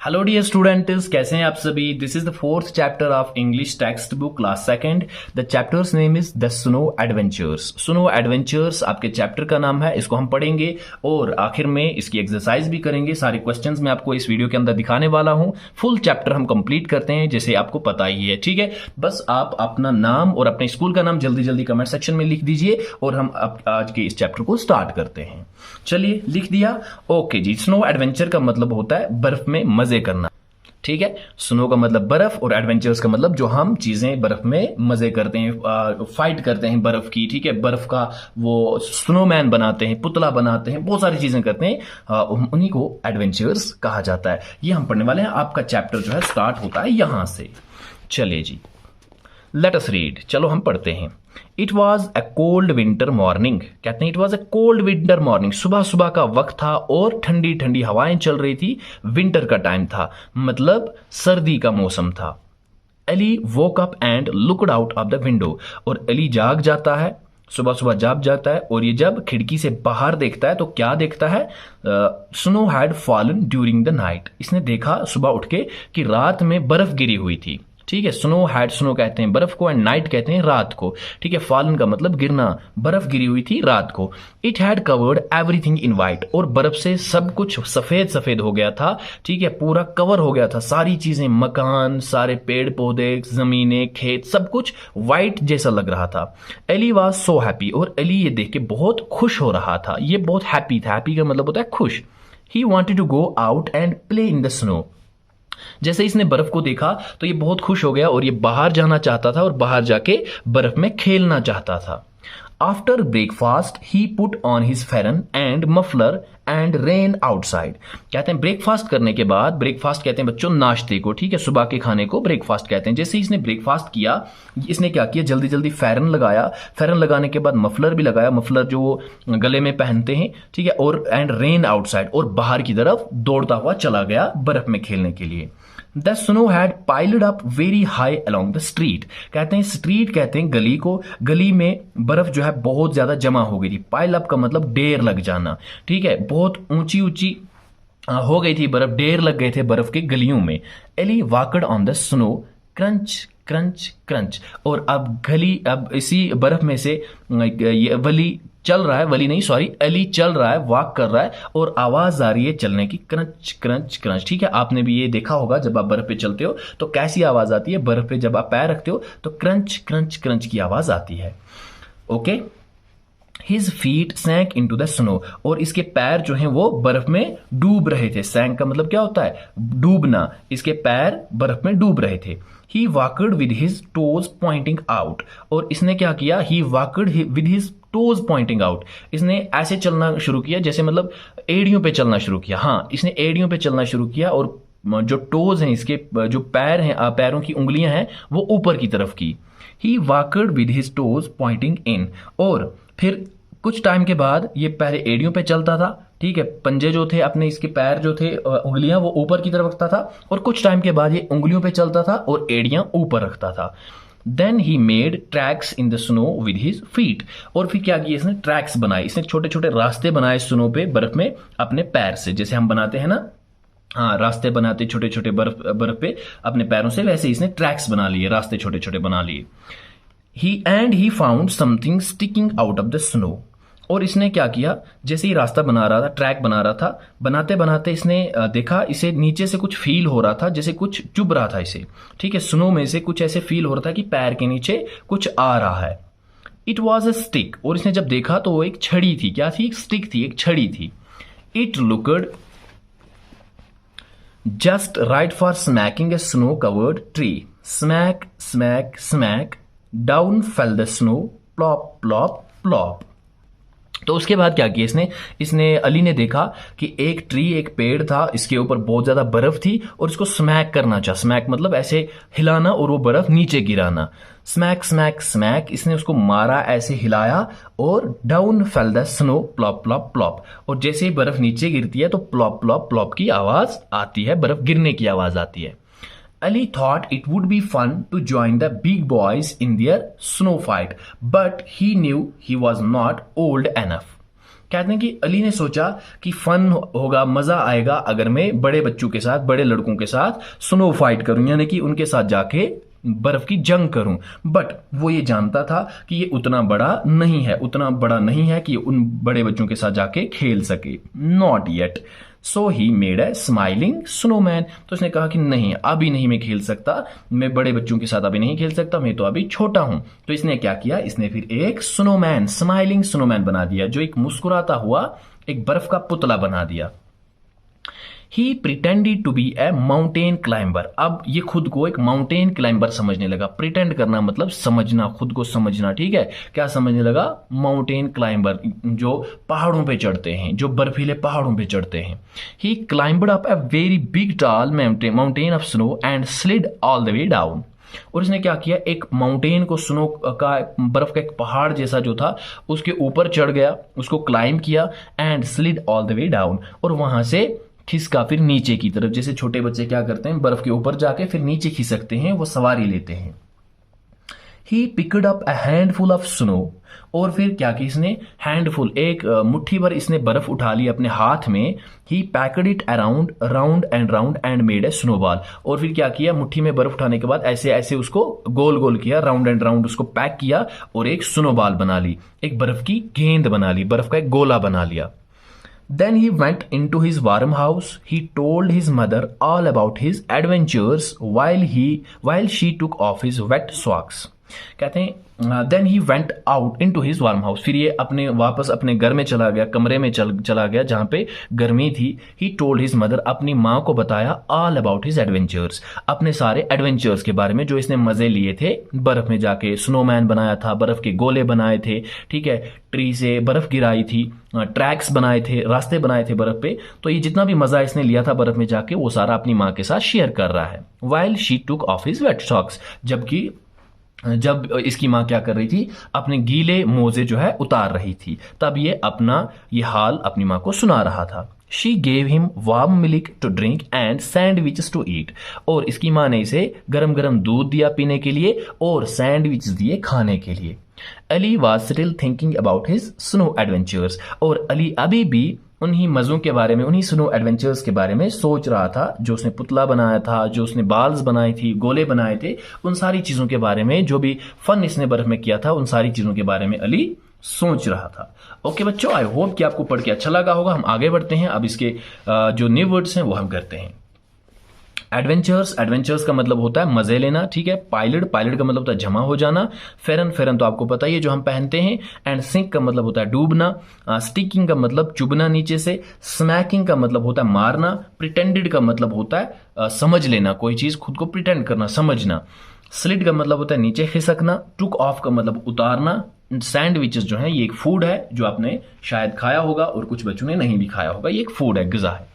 Hello dear students, कैसे हैं आप सभी। This is the fourth chapter of English text book class second. The chapters name is the snow adventures. Snow adventures आपके chapter का नाम है। इसको हम पढ़ेंगे और आखिर में इसकी एक्सरसाइज भी करेंगे। सारे क्वेश्चंस मैं आपको इस वीडियो के अंदर दिखाने वाला हूं। फुल चैप्टर हम कंप्लीट करते हैं जैसे आपको पता ही है, ठीक है। बस आप अपना नाम और अपने स्कूल का नाम जल्दी जल्दी कमेंट सेक्शन में लिख दीजिए और हम आज के इस चैप्टर को स्टार्ट करते हैं। चलिए, लिख दिया। ओके जी। स्नो एडवेंचर का मतलब होता है बर्फ में मजे करना, ठीक है। स्नो का मतलब बर्फ और एडवेंचर्स का मतलब जो हम चीजें बर्फ में मजे करते हैं, फाइट करते हैं बर्फ की, ठीक है। बर्फ का वो स्नोमैन बनाते हैं, पुतला बनाते हैं, बहुत सारी चीजें करते हैं, उन्हीं को एडवेंचर्स कहा जाता है। ये हम पढ़ने वाले हैं। आपका चैप्टर जो है स्टार्ट होता है यहां से। चलिए जी, लेट अस रीड। चलो हम पढ़ते हैं। It was a cold winter morning. कहते हैं it was a cold winter morning. सुबह सुबह का वक्त था और ठंडी ठंडी हवाएं चल रही थी। विंटर का टाइम था, मतलब सर्दी का मौसम था। Ellie woke up and looked out of the window. और एली जाग जाता है, सुबह सुबह जाग जाता है और ये जब खिड़की से बाहर देखता है तो क्या देखता है? Snow had fallen during the night. इसने देखा सुबह उठ के कि रात में बर्फ गिरी हुई थी, ठीक है। स्नो हैड, स्नो कहते हैं बर्फ को, एंड नाइट कहते हैं रात को, ठीक है। फॉलन का मतलब गिरना। बर्फ गिरी हुई थी रात को। It had covered everything in white. और बर्फ से सब कुछ सफेद सफेद हो गया था, ठीक है। पूरा कवर हो गया था, सारी चीजें, मकान, सारे पेड़ पौधे, जमीनें, खेत, सब कुछ व्हाइट जैसा लग रहा था। Ellie was so happy. और एली ये देख के बहुत खुश हो रहा था। ये बहुत हैप्पी था। हैप्पी का मतलब होता है खुश। He wanted to go out and play in the snow. जैसे इसने बर्फ को देखा तो ये बहुत खुश हो गया और ये बाहर जाना चाहता था और बाहर जाके बर्फ में खेलना चाहता था। After breakfast he put on his pheran and muffler and ran outside. कहते हैं ब्रेकफास्ट करने के बाद, ब्रेकफास्ट कहते हैं बच्चों नाश्ते को, ठीक है। सुबह के खाने को ब्रेकफास्ट कहते हैं। जैसे इसने ब्रेकफास्ट किया, इसने क्या किया, जल्दी जल्दी फेरन लगाया। फेरन लगाने के बाद मफलर भी लगाया, मफलर जो वो गले में पहनते हैं, ठीक है। और एंड रेन आउटसाइड, और बाहर की तरफ दौड़ता हुआ चला गया बर्फ में खेलने के लिए। The snow had piled up very high along the street. कहते हैं स्ट्रीट कहते हैं गली को, गली में बर्फ जो है बहुत ज्यादा जमा हो गई थी। पाइल अप का मतलब ढेर लग जाना, ठीक है। बहुत ऊंची ऊंची हो गई थी बर्फ, ढेर लग गए थे बर्फ के गलियों में। Ellie walked on the snow crunch crunch crunch. और अब इसी बर्फ में से वली चल रहा है, वली नहीं सॉरी, एली चल रहा है, वॉक कर रहा है और आवाज आ रही है चलने की, क्रंच क्रंच क्रंच, ठीक है। आपने भी ये देखा होगा जब आप बर्फ पे चलते हो तो कैसी आवाज आती है। बर्फ पे जब आप पैर रखते हो तो क्रंच क्रंच क्रंच की आवाज आती है। Okay. His feet sank into the snow. और इसके पैर जो हैं वो बर्फ में डूब रहे थे। सैंक का मतलब क्या होता है? डूबना। इसके पैर बर्फ में डूब रहे थे। He walked with his toes pointing out. और इसने क्या किया? He walked with his toes pointing out. इसने ऐसे चलना शुरू किया, जैसे मतलब एड़ियों पे चलना शुरू किया। हाँ, इसने एड़ियों पे चलना शुरू किया और जो टोज हैं इसके, जो पैर हैं, पैरों की उंगलियां हैं, वो ऊपर की तरफ की। He walked with his toes pointing in. और फिर कुछ टाइम के बाद ये पहले एड़ियों पे चलता था, ठीक है। पंजे जो थे अपने, इसके पैर जो थे, उंगलियां, वो ऊपर की तरफ रखता था। और कुछ टाइम के बाद ये उंगलियों पे चलता था और एड़ियां ऊपर रखता था। Then he made tracks in the snow with his feet. और फिर क्या किया इसने? ट्रैक्स बनाए। इसने छोटे छोटे रास्ते बनाए स्नो पे, बर्फ में, अपने पैर से, जैसे हम बनाते हैं ना, हाँ, रास्ते बनाते छोटे छोटे बर्फ पे अपने पैरों से, वैसे इसने ट्रैक्स बना लिए, रास्ते छोटे छोटे बना लिए। He found something sticking out of the snow. और इसने क्या किया, जैसे ही रास्ता बना रहा था, ट्रैक बना रहा था, बनाते बनाते इसने देखा इसे नीचे से कुछ फील हो रहा था, जैसे कुछ चुभ रहा था इसे, ठीक है। स्नो में से कुछ ऐसे फील हो रहा था कि पैर के नीचे कुछ आ रहा है। It was a stick. और इसने जब देखा तो वो एक छड़ी थी। क्या थी? एक स्टिक थी, एक छड़ी थी। It looked just right for smacking A snow covered tree. Smack smack smack, down fail the snow, plop plop plop. तो उसके बाद क्या किया इसने अली ने देखा कि एक ट्री, एक पेड़ था, इसके ऊपर बहुत ज्यादा बर्फ थी और इसको स्मैक करना चाहा। स्मैक मतलब ऐसे हिलाना और वो बर्फ नीचे गिराना। स्मैक स्मैक स्मैक, इसने उसको मारा, ऐसे हिलाया, और down fail the snow, plop plop plop. और जैसे ही बर्फ नीचे गिरती है तो प्लॉप प्लॉप प्लॉप की आवाज आती है, बर्फ गिरने की आवाज आती है। Ali thought it would be fun to join the big boys in their snow fight, but he knew he was not old enough. कहते हैं कि अली ने सोचा कि फन होगा, मजा आएगा अगर मैं बड़े बच्चों के साथ, बड़े लड़कों के साथ स्नो फाइट करूं, यानी कि उनके साथ जाके बर्फ की जंग करूं। बट वो ये जानता था कि ये उतना बड़ा नहीं है कि उन बड़े बच्चों के साथ जाके खेल सके। Not yet, so he made a smiling snowman. तो उसने कहा कि नहीं, अभी नहीं मैं खेल सकता, मैं बड़े बच्चों के साथ अभी नहीं खेल सकता, मैं तो अभी छोटा हूं। तो इसने क्या किया, इसने फिर एक स्नोमैन, स्माइलिंग स्नोमैन बना दिया, जो एक मुस्कुराता हुआ एक बर्फ का पुतला बना दिया। He pretended to be a mountain climber. अब ये खुद को एक माउंटेन क्लाइंबर समझने लगा। प्रिटेंड करना मतलब समझना, खुद को समझना, ठीक है। क्या समझने लगा, माउंटेन क्लाइंबर, जो पहाड़ों पे चढ़ते हैं, जो बर्फीले पहाड़ों पे चढ़ते हैं। He climbed up a very big tall mountain of snow and slid all the way down. और इसने क्या किया, एक माउंटेन को, स्नो का, बर्फ का एक पहाड़ जैसा जो था उसके ऊपर चढ़ गया, उसको क्लाइंब किया, and slid all the way down, और वहां से खिसका फिर नीचे की तरफ। जैसे छोटे बच्चे क्या करते हैं, बर्फ के ऊपर जाके फिर नीचे खिसकते हैं, वो सवारी लेते हैं। He picked up a handful of snow, और फिर क्या कि इसने हैंडफुल, एक मुट्ठी भर इसने बर्फ उठा ली अपने हाथ में। He packed it around round and made a snowball. और फिर क्या किया, मुट्ठी में बर्फ उठाने के बाद ऐसे ऐसे उसको गोल गोल किया, राउंड एंड राउंड उसको पैक किया, और एक स्नोबॉल बना ली, एक बर्फ की गेंद बना ली, बर्फ का एक गोला बना लिया। Then he went into his warm house. He told his mother all about his adventures while she took off his wet socks. कहते हैं then he went out into his warm house. फिर ये अपने वापस अपने घर में चला गया, कमरे में चला गया जहां पे गर्मी थी। ही टोल्ड हिज मदर, अपनी माँ को बताया ऑल अबाउट हिज एडवेंचर्स, अपने सारे एडवेंचर्स के बारे में जो इसने मजे लिए थे। बर्फ में जाके स्नोमैन बनाया था, बर्फ के गोले बनाए थे, ठीक है, ट्री से बर्फ गिराई थी, ट्रैक्स बनाए थे, रास्ते बनाए थे बर्फ पे। तो ये जितना भी मजा इसने लिया था बर्फ में जाके, वो सारा अपनी माँ के साथ शेयर कर रहा है। While she took off his weight socks, जब इसकी माँ क्या कर रही थी, अपने गीले मोजे जो है उतार रही थी, तब ये अपना ये हाल अपनी माँ को सुना रहा था। She gave him warm milk to drink and sandwiches to eat, और इसकी माँ ने इसे गरम गरम दूध दिया पीने के लिए और सैंडविच दिए खाने के लिए। Ali was still thinking about his snow adventures, और अली अभी भी उन्हीं मज़ों के बारे में, उन्हीं स्नो एडवेंचर्स के बारे में सोच रहा था, जो उसने पुतला बनाया था, जो उसने बाल्स बनाई थी, गोले बनाए थे, उन सारी चीज़ों के बारे में, जो भी फन इसने बर्फ में किया था, उन सारी चीज़ों के बारे में अली सोच रहा था। ओके बच्चों, आई होप कि आपको पढ़ के अच्छा लगा होगा। हम आगे बढ़ते हैं, अब इसके जो न्यू वर्ड्स हैं वो हम करते हैं। एडवेंचर्स का मतलब होता है मजे लेना, ठीक है। पायलट का मतलब होता है जमा हो जाना। फेरन तो आपको पता ही है जो हम पहनते हैं। एंड सिंक का मतलब होता है डूबना। स्टिकिंग का मतलब चुभना नीचे से। स्मैकिंग का मतलब होता है मारना। प्रिटेंडेड का मतलब होता है समझ लेना, कोई चीज खुद को प्रिटेंड करना, समझना। स्लिड का मतलब होता है नीचे खिसकना। टुक ऑफ का मतलब उतारना। सैंडविचेस जो है ये एक फूड है जो आपने शायद खाया होगा और कुछ बच्चों ने नहीं भी खाया होगा, ये एक फूड है, ग़िज़ा है।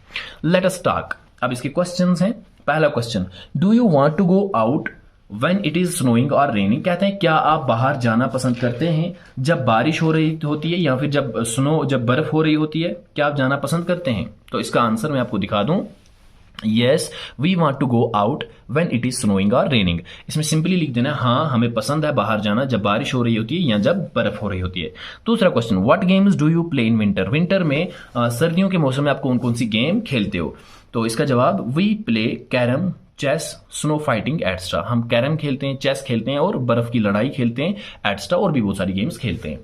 Let us talk. अब इसके क्वेश्चंस हैं। पहला question, do you want to go out when it is snowing और रेनिंग। कहते हैं क्या आप बाहर जाना पसंद करते हैं जब बारिश हो रही होती है या फिर जब बर्फ हो रही होती है, क्या आप जाना पसंद करते हैं? तो इसका आंसर मैं आपको दिखा दूं, yes we want to go out when it is snowing और रेनिंग। इसमें सिंपली लिख देना हाँ हमें पसंद है बाहर जाना जब बारिश हो रही होती है या जब बर्फ हो रही होती है। दूसरा question, what games do you play in winter. Winter में सर्दियों के मौसम में आप कौन कौन सी गेम खेलते हो? तो इसका जवाब, we play carrom, chess, snow fighting etcetera. हम कैरम खेलते हैं, चेस खेलते हैं और बर्फ की लड़ाई खेलते हैं, एटस्ट्रा और भी बहुत सारी गेम्स खेलते हैं।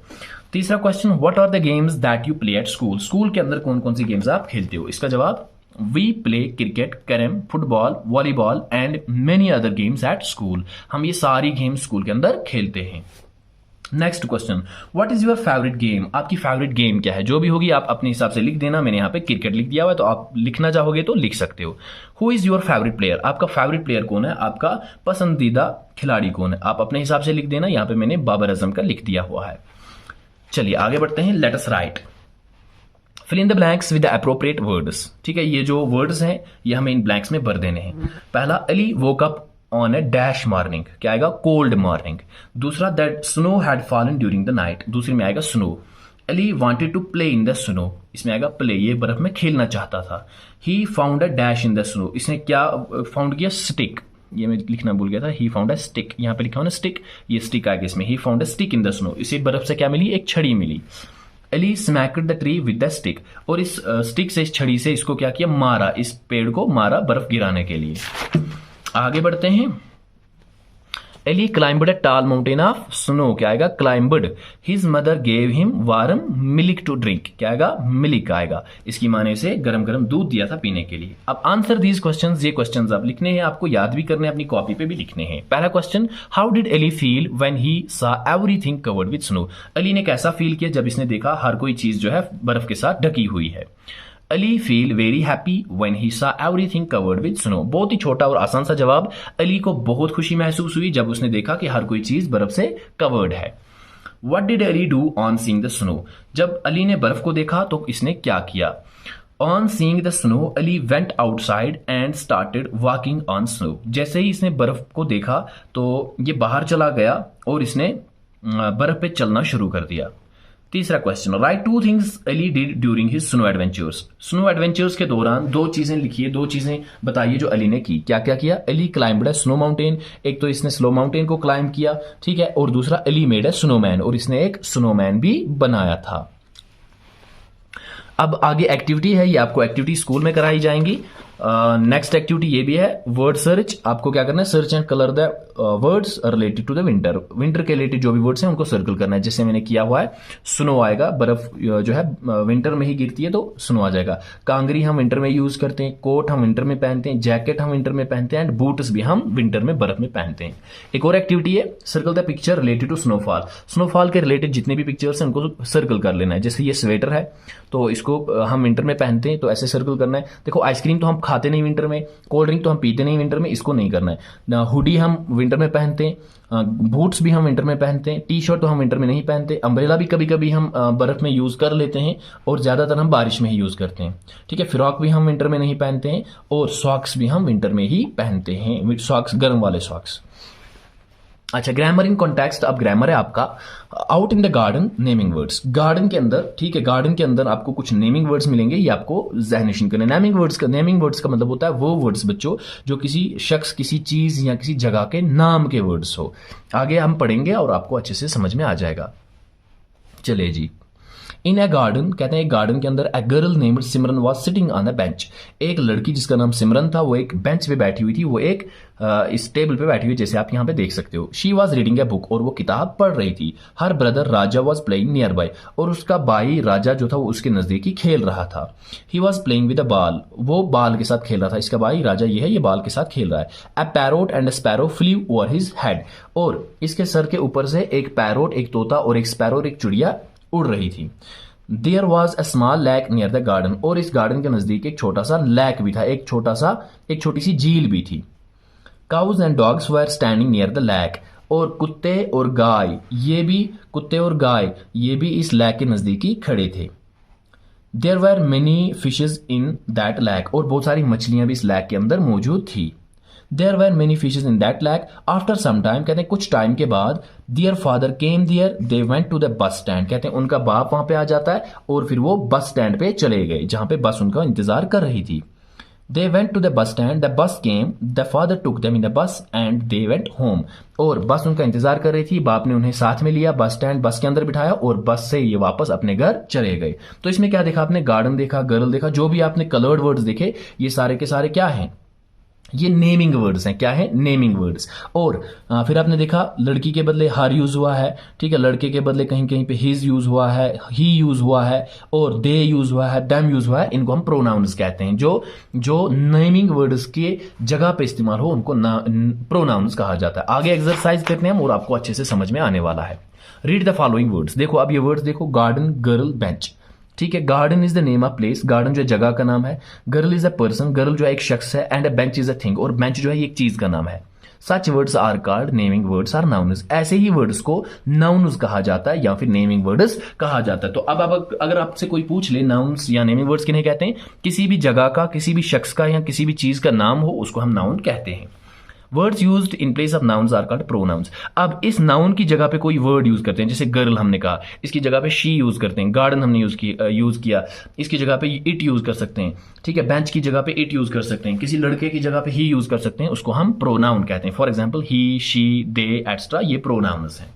तीसरा क्वेश्चन, what are the games that you play at school. School के अंदर कौन कौन सी गेम्स आप खेलते हो? इसका जवाब, we play cricket, carrom, football, volleyball and many other games at school. हम ये सारी गेम्स स्कूल के अंदर खेलते हैं। Next question, what is your favourite game. आपकी फेवरेट गेम क्या है? जो भी होगी आप अपने हिसाब से लिख देना। मैंने यहाँ पे क्रिकेट लिख दिया हुआ है, तो आप लिखना चाहोगे तो लिख सकते हो। Who is your favourite player. आपका फेवरेट प्लेयर कौन है, आपका पसंदीदा खिलाड़ी कौन है? आप अपने हिसाब से लिख देना। यहाँ पे मैंने बाबर आजम का लिख दिया हुआ है। चलिए आगे बढ़ते हैं। Let us write, fill in the blanks with the appropriate words. ठीक है, ये जो वर्ड्स हैं ये हमें इन ब्लैंक्स में भर देने हैं। पहला, Ali woke up on a dash morning, क्या आएगा? Cold morning. दूसरा, that snow had fallen during the night, दूसरे में आएगा snow. Ali wanted to play in the snow, इसमें आएगा प्ले, ये बर्फ में खेलना चाहता था। He found a dash in the snow, इसने क्या फाउंड किया? स्टिक, ये मैं लिखना भूल गया था। ही फाउंड अ स्टिक, यहाँ पे लिखा हो ना स्टिक, ये स्टिक आएगा इसमें। He found a stick in the snow, इसे बर्फ से क्या मिली? एक छड़ी मिली। Ali smacked the tree with the stick, और इस स्टिक से, इस छड़ी से इसको क्या किया, मारा, इस पेड़ को मारा बर्फ गिराने के लिए। आगे बढ़ते हैं। एली क्लाइंबड अ टाल माउंटेन ऑफ स्नो, क्या आएगा, climbed. His mother gave him warm milk to drink, क्या आएगा, मिल्क आएगा। इसकी माँ ने उसे गरम गरम दूध दिया था पीने के लिए। अब आंसर दीज क्वेश्चंस, ये क्वेश्चंस आप लिखने हैं, आपको याद भी करने हैं, अपनी कॉपी पे भी लिखने हैं। पहला question, how did Ali feel when he saw everything covered with snow, Ali ने कैसा फील किया जब इसने देखा हर कोई चीज जो है बर्फ के साथ ढकी हुई है। Ali feel very happy when he saw everything covered with snow, बहुत ही छोटा और आसान सा जवाब। अली को बहुत खुशी महसूस हुई जब उसने देखा कि हर कोई चीज बर्फ से कवर्ड है। What did Ali do on seeing the snow, जब अली ने बर्फ को देखा तो इसने क्या किया। On seeing the snow Ali went outside and started walking on snow, जैसे ही इसने बर्फ को देखा तो ये बाहर चला गया और इसने बर्फ पे चलना शुरू कर दिया। तीसरा question, right two things Ali did during his snow adventures, snow adventures के दौरान दो चीजें लिखिए, दो चीजें बताइए जो अली ने की। क्या क्या किया, अली क्लाइंबड अ स्नो माउंटेन, एक तो इसने स्नो माउंटेन को क्लाइंब किया, ठीक है, और दूसरा अली मेड अ स्नोमैन, और इसने एक स्नोमैन भी बनाया था। अब आगे एक्टिविटी है, ये आपको एक्टिविटी स्कूल में कराई जाएंगी। नेक्स्ट एक्टिविटी ये भी है, वर्ड सर्च। आपको क्या करना है, search and colour the words related to the winter, winter के रिलेटेड जो भी वर्ड्स हैं उनको सर्कल करना है। जैसे मैंने किया हुआ है, स्नो आएगा, बर्फ जो है विंटर में ही गिरती है तो स्नो आ जाएगा। कांगरी हम विंटर में यूज करते हैं, कोट हम विंटर में पहनते हैं, जैकेट हम विंटर में पहनते हैं, एंड बूट्स भी हम विंटर में बर्फ में पहनते हैं। एक और एक्टिविटी है, circle the picture related to snowfall, snowfall के रिलेटेड जितने भी पिक्चर्स हैं उनको सर्कल कर लेना है। जैसे ये स्वेटर है तो इसको हम विंटर में पहनते हैं तो ऐसे सर्कल करना है। देखो आइसक्रीम तो हम खाते नहीं विंटर में, कोल्ड ड्रिंक तो हम पीते नहीं विंटर में, इसको नहीं करना है। हुडी हम विंटर में पहनते हैं, बूट्स भी हम विंटर में पहनते हैं, टी शर्ट तो हम विंटर में नहीं पहनते, अम्ब्रेला भी कभी कभी हम बर्फ में यूज कर लेते हैं और ज्यादातर हम बारिश में ही यूज करते हैं, ठीक है। फ्रॉक भी हम विंटर में नहीं पहनते हैं और सॉक्स भी हम विंटर में ही पहनते हैं, सॉक्स गर्म वाले सॉक्स। अच्छा, ग्रामर इन कॉन्टेक्स्ट, अब ग्रामर है आपका out in the garden naming words, garden के अंदर, ठीक है, गार्डन के अंदर आपको कुछ नेमिंग वर्ड्स मिलेंगे, ये आपको ज़हन-नशीन करने। नेमिंग वर्ड्स का मतलब होता है वो वर्ड्स बच्चों जो किसी शख्स, किसी चीज या किसी जगह के नाम के वर्ड्स हो। आगे हम पढ़ेंगे और आपको अच्छे से समझ में आ जाएगा। चलिए जी, इन ए गार्डन, कहते हैं एक गार्डन के अंदर, a girl named Simran was sitting on a bench, एक लड़की जिसका नाम सिमरन था वो एक बेंच पे बैठी हुई थी, वो एक इस टेबल पे बैठी हुई, जैसे आप यहाँ पे देख सकते हो। She was reading a book, और वो किताब पढ़ रही थी। Her brother Raja was playing near by, और उसका भाई राजा जो था वो उसके नजदीक ही खेल रहा था। He was playing with a ball, वो बॉल के साथ खेल रहा था। इसका भाई राजा ये है, ये बॉल के साथ खेल रहा है। A parrot and a sparrow flew over his head, और इसके सर के ऊपर से एक पैरोट, एक तोता और एक स्पैरो, एक चिड़िया उड़ रही थी। There was a small lake near the garden, और इस गार्डन के नजदीक एक छोटा सा लैक भी था, एक छोटी सी झील भी थी। Cows and dogs were standing near the lake, और कुत्ते और गाय ये भी इस लैक के नजदीक ही खड़े थे। There were many fishes in that lake, और बहुत सारी मछलियां भी इस लैक के अंदर मौजूद थी। There were many fishes in that lake. After some time, कहते हैं कुछ टाइम के बाद, their father came there. They went to the bus stand. कहते हैं उनका बाप वहां पे आ जाता है और फिर वो बस स्टैंड पे चले गए जहां पे बस उनका इंतजार कर रही थी। They went to the bus stand. The bus came. The father took them in the bus and they went home. और बस उनका इंतजार कर रही थी, बाप ने उन्हें साथ में लिया, बस स्टैंड, बस के अंदर बिठाया और बस से ये वापस अपने घर चले गए। तो इसमें क्या देखा आपने, गार्डन देखा, गर्ल देखा, जो भी आपने कलर्ड वर्ड्स देखे, ये सारे के सारे क्या हैं, ये नेमिंग वर्ड्स हैं। क्या है, नेमिंग वर्ड्स। और फिर आपने देखा लड़की के बदले हर यूज हुआ है, ठीक है, लड़के के बदले कहीं कहीं पे हिज यूज हुआ है, ही यूज हुआ है, और दे यूज हुआ है, देम यूज हुआ है। इनको हम प्रोनाउंस कहते हैं। जो नेमिंग वर्ड्स के जगह पे इस्तेमाल हो उनको प्रोनाउंस कहा जाता है। आगे एक्सरसाइज करते हैं हम और आपको अच्छे से समझ में आने वाला है। रीड द फॉलोइंग वर्ड्स, देखो अब ये वर्ड्स देखो, गार्डन, गर्ल, बेंच, ठीक है। Garden is the name of place, garden जो है जगह का नाम है। Girl is a person, girl जो है एक शख्स है। And a bench is a thing, और बेंच जो है एक चीज का नाम है। Such words are called naming words are nouns, ऐसे ही वर्ड्स को नाउन्स कहा जाता है या फिर नेमिंग वर्ड्स कहा जाता है। तो अब अगर आपसे कोई पूछ ले नाउन्स या नेमिंग वर्ड्स किन्हें कहते हैं, किसी भी जगह का, किसी भी शख्स का या किसी भी चीज का नाम हो उसको हम नाउन कहते हैं। Words used in place of nouns are called pronouns. अब इस नाउन की जगह पे कोई वर्ड यूज करते हैं, जैसे गर्ल हमने कहा, इसकी जगह पे शी यूज करते हैं। गार्डन हमने यूज किया, इसकी जगह पे इट यूज कर सकते हैं, ठीक है। बेंच की जगह पे इट यूज कर सकते हैं, किसी लड़के की जगह पे ही यूज कर सकते हैं, उसको हम प्रोनाउन कहते हैं। For example he, she, they, etcetera, ये प्रोनाउंस हैं।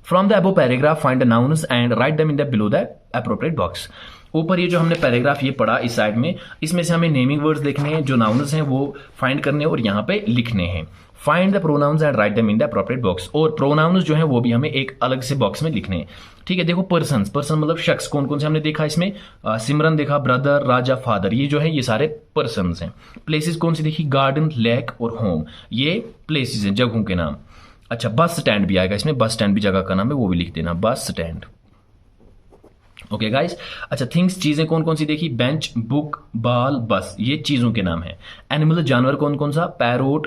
From the above paragraph find the nouns and write them in the below the appropriate box. ऊपर ये जो हमने पैराग्राफ ये पढ़ा इस साइड में, इसमें से हमें नेमिंग वर्ड्स लिखने हैं, जो नाउन्स हैं वो फाइंड करने और यहाँ पे लिखने हैं। Find the pronouns and write them in the appropriate box. और प्रोनाउंस जो है वो भी हमें एक अलग से बॉक्स में लिखने हैं। ठीक है, देखो पर्सन मतलब शख्स कौन कौन से हमने देखा इसमें, सिमरन देखा, ब्रदर, राजा, फादर, ये जो है ये सारे पर्सन हैं। प्लेसेस कौन सी देखी, गार्डन, लेक और होम, ये प्लेसेस हैं, जगहों के नाम। अच्छा, बस स्टैंड भी आएगा इसमें, बस स्टैंड भी जगह का नाम है, वो भी लिख देना, बस स्टैंड। Okay guys. अच्छा, थिंग्स चीजें कौन कौन सी देखी, बेंच, बुक, बॉल, बस, ये चीजों के नाम है। एनिमल जानवर कौन कौन सा, parrot,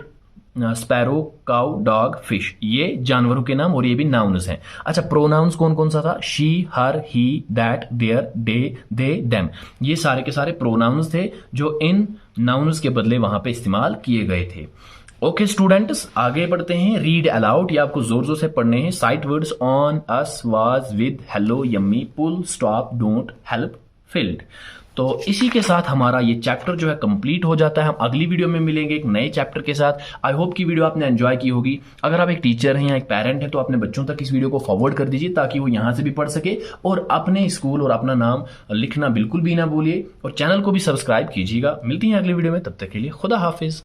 sparrow, cow, dog, fish, ये जानवरों के नाम और ये भी नाउन्स हैं। अच्छा, प्रोनाउंस कौन कौन सा था, she, her, he, that, there, they, them, ये सारे के सारे प्रोनाउंस थे जो इन नाउन्स के बदले वहां पे इस्तेमाल किए गए थे। ओके स्टूडेंट्स, आगे बढ़ते हैं। रीड अलाउड, ये आपको जोर जोर से पढ़ने हैं। Sight words on, us, was, with, hello, yummy, pull, stop, don't, help, field. तो इसी के साथ हमारा ये चैप्टर जो है कंप्लीट हो जाता है। हम अगली वीडियो में मिलेंगे एक नए चैप्टर के साथ। आई होप कि वीडियो आपने एंजॉय की होगी। अगर आप एक टीचर हैं या एक पेरेंट हैं तो अपने बच्चों तक इस वीडियो को फॉरवर्ड कर दीजिए ताकि वो यहाँ से भी पढ़ सके और अपने स्कूल और अपना नाम लिखना बिल्कुल भी ना भूलिए और चैनल को भी सब्सक्राइब कीजिएगा। मिलती हैं अगली वीडियो में, तब तक के लिए खुदा हाफिज।